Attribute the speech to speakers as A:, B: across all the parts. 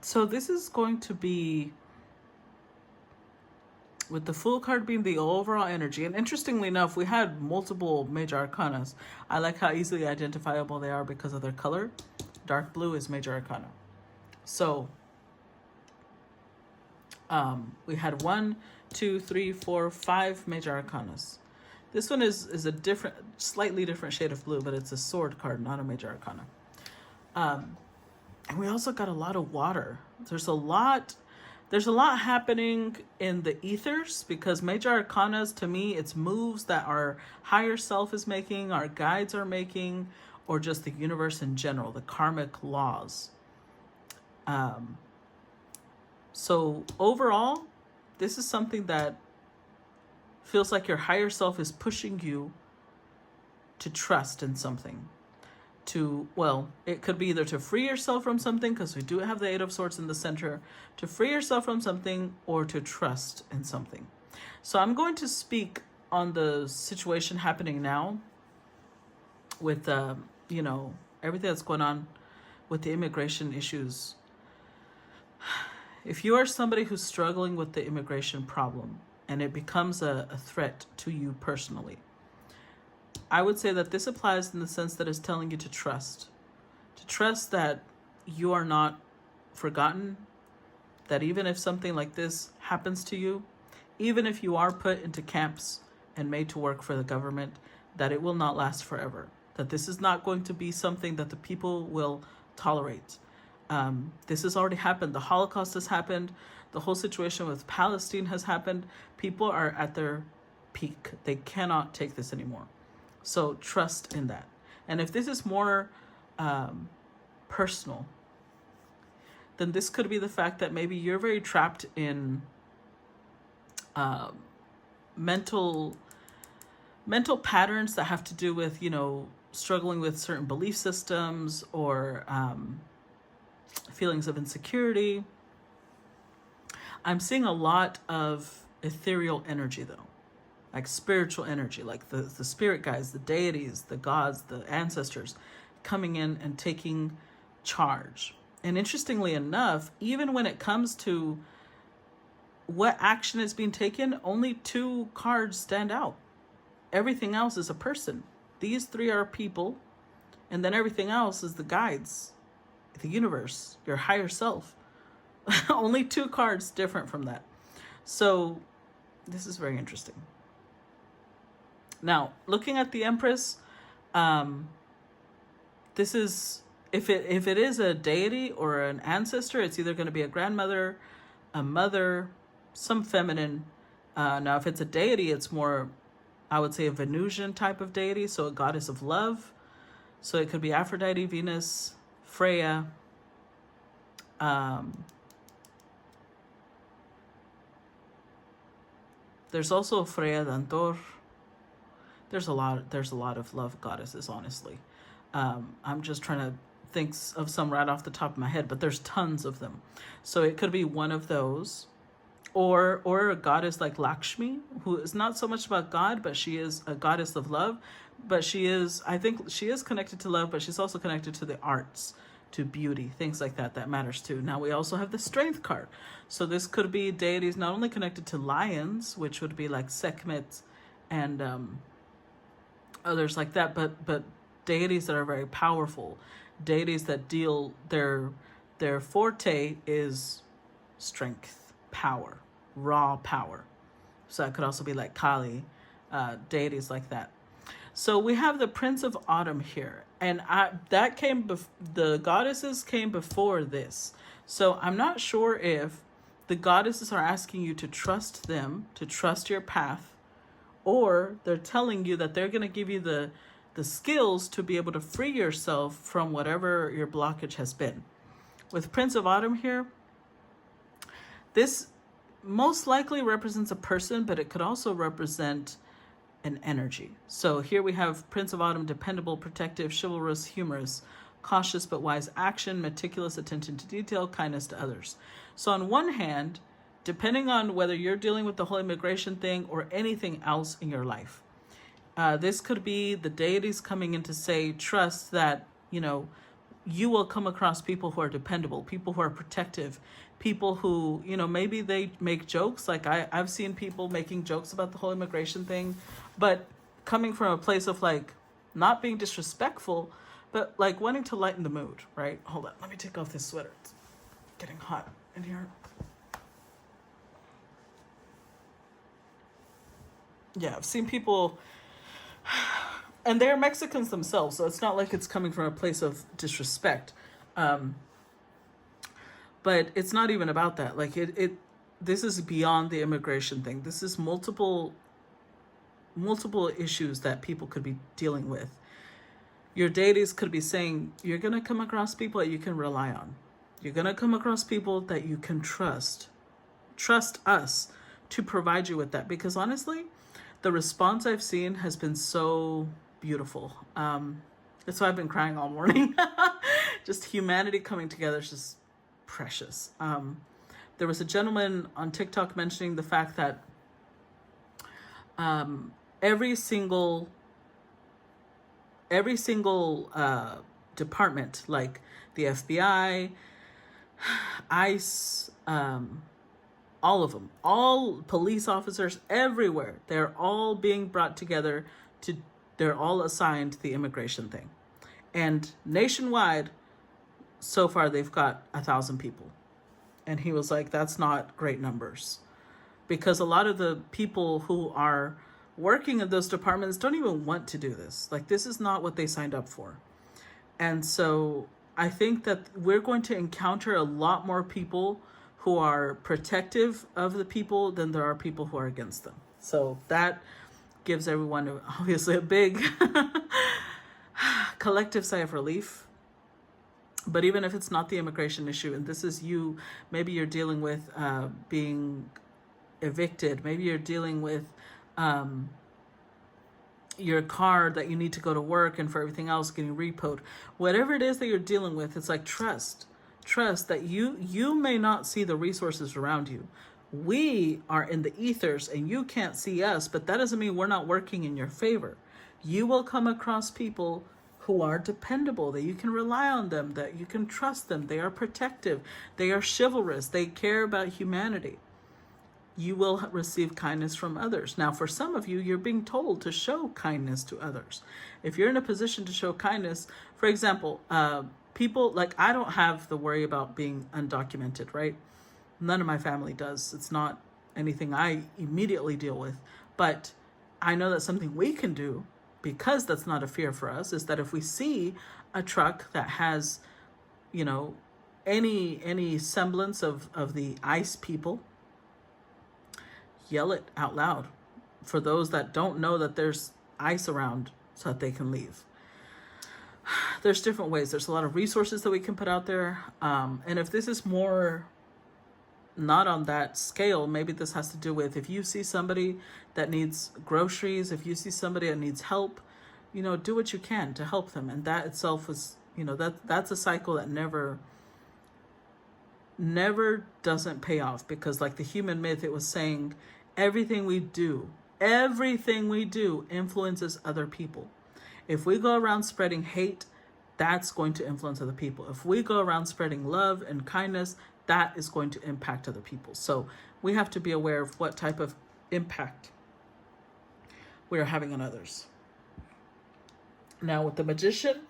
A: So this is going to be, with the Fool card being the overall energy. And interestingly enough, we had multiple major arcanas. I like how easily identifiable they are because of their color. Dark blue is major arcana. So we had 1, 2, 3, 4, 5 major arcanas. This one is a different, slightly different shade of blue, but it's a sword card, not a major arcana. And we also got a lot of water. There's a lot happening in the ethers, because major arcanas, to me, it's moves that our higher self is making, our guides are making, or just the universe in general, the karmic laws. So overall, this is something that feels like your higher self is pushing you to trust in something. Well, it could be either to free yourself from something, because we do have the Eight of Swords in the center, to free yourself from something, or to trust in something. So I'm going to speak on the situation happening now with, everything that's going on with the immigration issues. If you are somebody who's struggling with the immigration problem and it becomes a threat to you personally, I would say that this applies in the sense that it's telling you to trust that you are not forgotten, that even if something like this happens to you, even if you are put into camps and made to work for the government, that it will not last forever, that this is not going to be something that the people will tolerate. This has already happened. The Holocaust has happened. The whole situation with Palestine has happened. People are at their peak. They cannot take this anymore. So trust in that. And if this is more personal, then this could be the fact that maybe you're very trapped in mental patterns that have to do with, struggling with certain belief systems, or feelings of insecurity. I'm seeing a lot of ethereal energy, though, like spiritual energy, like the spirit guides, the deities, the gods, the ancestors coming in and taking charge. And interestingly enough, even when it comes to what action is being taken, only 2 cards stand out. Everything else is a person. These 3 are people, and then everything else is the guides, the universe, your higher self. Only 2 cards different from that. So this is very interesting. Now, looking at the Empress, this is, if it is a deity or an ancestor, it's either going to be a grandmother, a mother, some feminine. Now, if it's a deity, it's more, I would say, a Venusian type of deity, so a goddess of love. So it could be Aphrodite, Venus, Freya. There's also Freya Dantor. There's a lot of love goddesses, honestly. I'm just trying to think of some right off the top of my head, but there's tons of them. So it could be one of those, or a goddess like Lakshmi, who is not so much about God, but she is a goddess of love. But I think she is connected to love, but she's also connected to the arts, to beauty, things like that matters too. Now we also have the Strength card. So this could be deities not only connected to lions, which would be like Sekhmet and others like that, but deities that are very powerful, deities that deal, their forte is strength, power, raw power. So that could also be like Kali, deities like that. So we have the Prince of Autumn here, and the goddesses came before this. So I'm not sure if the goddesses are asking you to trust them, to trust your path, or they're telling you that they're going to give you the skills to be able to free yourself from whatever your blockage has been. With Prince of Autumn here, this most likely represents a person, but it could also represent an energy. So here we have Prince of Autumn: dependable, protective, chivalrous, humorous, cautious but wise action, meticulous attention to detail, kindness to others. So on one hand, depending on whether you're dealing with the whole immigration thing or anything else in your life, this could be the deities coming in to say, trust that, you will come across people who are dependable, people who are protective, people who, maybe they make jokes. Like I've seen people making jokes about the whole immigration thing, but coming from a place of like not being disrespectful, but like wanting to lighten the mood, right? Hold on, let me take off this sweater. It's getting hot in here. Yeah, I've seen people, and they're Mexicans themselves, so it's not like it's coming from a place of disrespect. But it's not even about that. Like this is beyond the immigration thing. This is multiple issues that people could be dealing with. Your deities could be saying, you're going to come across people that you can rely on. You're going to come across people that you can trust. Trust us to provide you with that. Because honestly, the response I've seen has been so beautiful. That's why I've been crying all morning. Just humanity coming together is just precious. There was a gentleman on TikTok mentioning the fact that every single department, like the FBI, ICE, all of them, all police officers everywhere, they're all being brought together they're all assigned the immigration thing. And nationwide, so far they've got 1,000 people. And he was like, that's not great numbers. Because a lot of the people who are working in those departments don't even want to do this. Like, this is not what they signed up for. And so I think that we're going to encounter a lot more people who are protective of the people than there are people who are against them. So that gives everyone obviously a big collective sigh of relief. But even if it's not the immigration issue, and this is you, maybe you're dealing with being evicted, maybe you're dealing with your car that you need to go to work and for everything else getting repoed, whatever it is that you're dealing with, it's like trust that you may not see the resources around you. We are in the ethers and you can't see us, but that doesn't mean we're not working in your favor. You will come across people who are dependable, that you can rely on them, that you can trust them. They are protective, they are chivalrous, they care about humanity. You will receive kindness from others. Now, for some of you, you're being told to show kindness to others. If you're in a position to show kindness, for example, people, like, I don't have the worry about being undocumented, right? None of my family does. It's not anything I immediately deal with. But I know that something we can do, because that's not a fear for us, is that if we see a truck that has, any semblance of the ICE people, yell it out loud for those that don't know that there's ICE around so that they can leave. There's different ways. There's a lot of resources that we can put out there. And if this is more not on that scale, maybe this has to do with if you see somebody that needs groceries, if you see somebody that needs help, do what you can to help them. And that itself is, that's a cycle that never doesn't pay off, because like the human myth, it was saying everything we do influences other people. If we go around spreading hate, that's going to influence other people. If we go around spreading love and kindness, that is going to impact other people. So we have to be aware of what type of impact we are having on others. Now with the magician,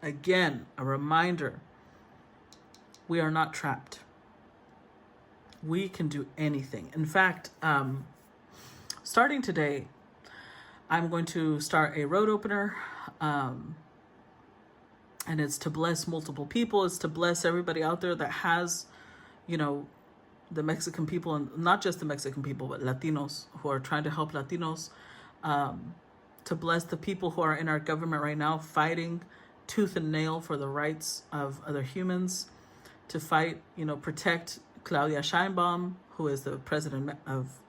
A: again, a reminder, we are not trapped. We can do anything. In fact, starting today, I'm going to start a road opener. And it's to bless multiple people. It's to bless everybody out there that has, the Mexican people, and not just the Mexican people, but Latinos who are trying to help Latinos, to bless the people who are in our government right now fighting tooth and nail for the rights of other humans, to fight, protect Claudia Sheinbaum, who is the president of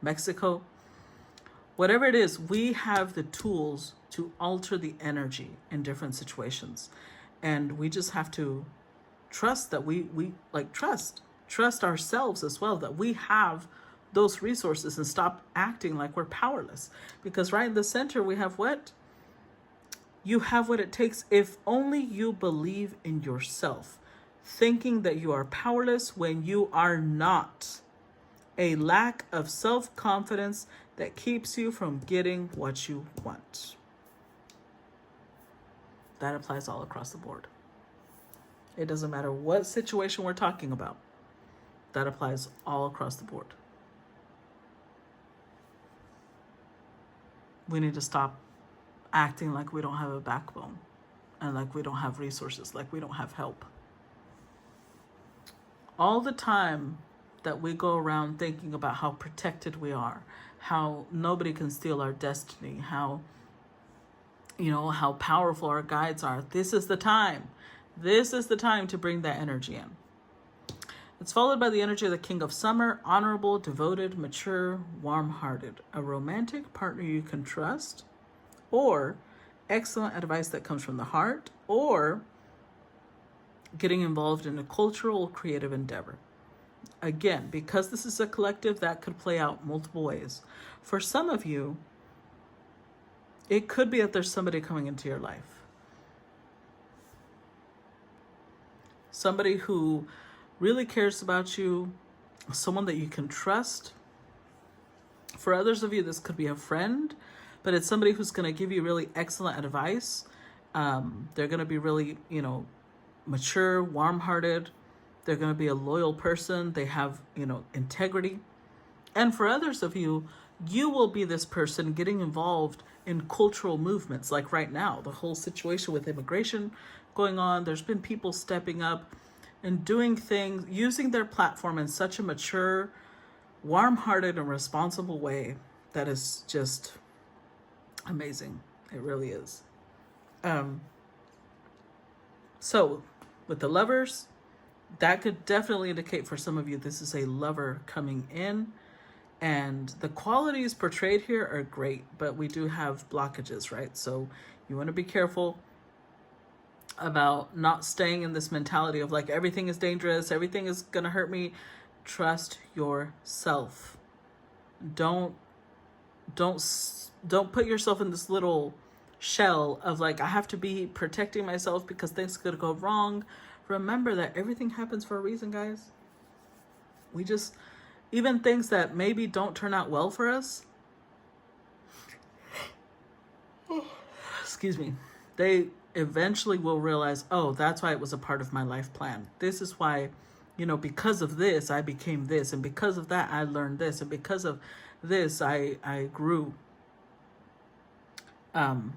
A: Mexico. Whatever it is, we have the tools to alter the energy in different situations. And we just have to trust that we trust ourselves as well, that we have those resources, and stop acting like we're powerless. Because right in the center, we have what? You have what it takes if only you believe in yourself, thinking that you are powerless when you are not. A lack of self-confidence that keeps you from getting what you want. That applies all across the board. It doesn't matter what situation we're talking about. That applies all across the board. We need to stop acting like we don't have a backbone and like we don't have resources, like we don't have help. All the time that we go around thinking about how protected we are, how nobody can steal our destiny, how powerful our guides are. This is the time. This is the time to bring that energy in. It's followed by the energy of the King of Summer, honorable, devoted, mature, warm-hearted, a romantic partner you can trust, or excellent advice that comes from the heart, or getting involved in a cultural, creative endeavor. Again, because this is a collective, that could play out multiple ways. For some of you, it could be that there's somebody coming into your life. Somebody who really cares about you, someone that you can trust. For others of you, this could be a friend, but it's somebody who's going to give you really excellent advice. They're going to be really, mature, warm-hearted. They're going to be a loyal person. They have, integrity. And for others of you, you will be this person getting involved in cultural movements. Like right now, the whole situation with immigration going on, there's been people stepping up and doing things, using their platform in such a mature, warm-hearted, and responsible way that is just amazing. It really is. So with the lovers, that could definitely indicate for some of you this is a lover coming in. And the qualities portrayed here are great, but we do have blockages, right? So you want to be careful about not staying in this mentality of like, everything is dangerous, everything is going to hurt me. Trust yourself. Don't put yourself in this little shell of like, I have to be protecting myself because things could go wrong. Remember that everything happens for a reason, guys. Even things that maybe don't turn out well for us, excuse me, they eventually will realize, oh, that's why it was a part of my life plan. This is why, because of this, I became this. And because of that, I learned this. And because of this, I grew. And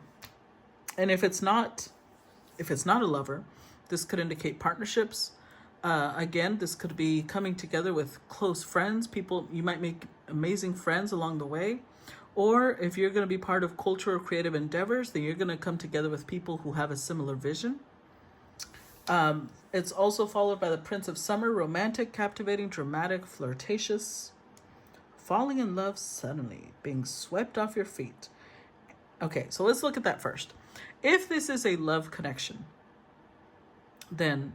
A: if it's not a lover, this could indicate partnerships. Again, this could be coming together with close friends, people, you might make amazing friends along the way. Or if you're going to be part of cultural creative endeavors, then you're going to come together with people who have a similar vision. It's also followed by the Prince of Summer, romantic, captivating, dramatic, flirtatious, falling in love suddenly, being swept off your feet. Okay, so let's look at that first. If this is a love connection, then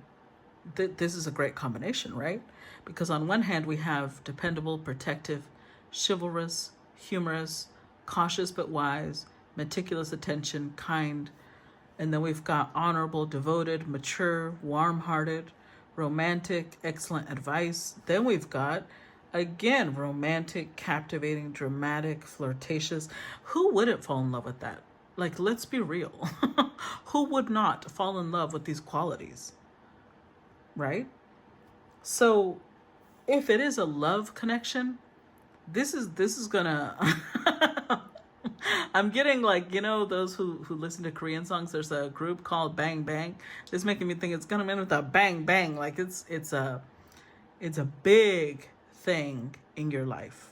A: this is a great combination, right? Because on one hand, we have dependable, protective, chivalrous, humorous, cautious but wise, meticulous attention, kind. And then we've got honorable, devoted, mature, warm-hearted, romantic, excellent advice. Then we've got, again, romantic, captivating, dramatic, flirtatious. Who wouldn't fall in love with that? Like, let's be real. Who would not fall in love with these qualities? Right? So if it is a love connection, this is gonna I'm getting like, those who listen to Korean songs, there's a group called Bang Bang. This is making me think it's gonna end with a bang bang. Like it's a big thing in your life.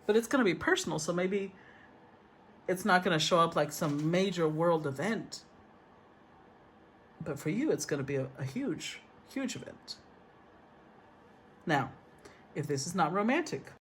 A: But it's gonna be personal, so maybe it's not gonna show up like some major world event. But for you, it's gonna be a huge event. Now, if this is not romantic,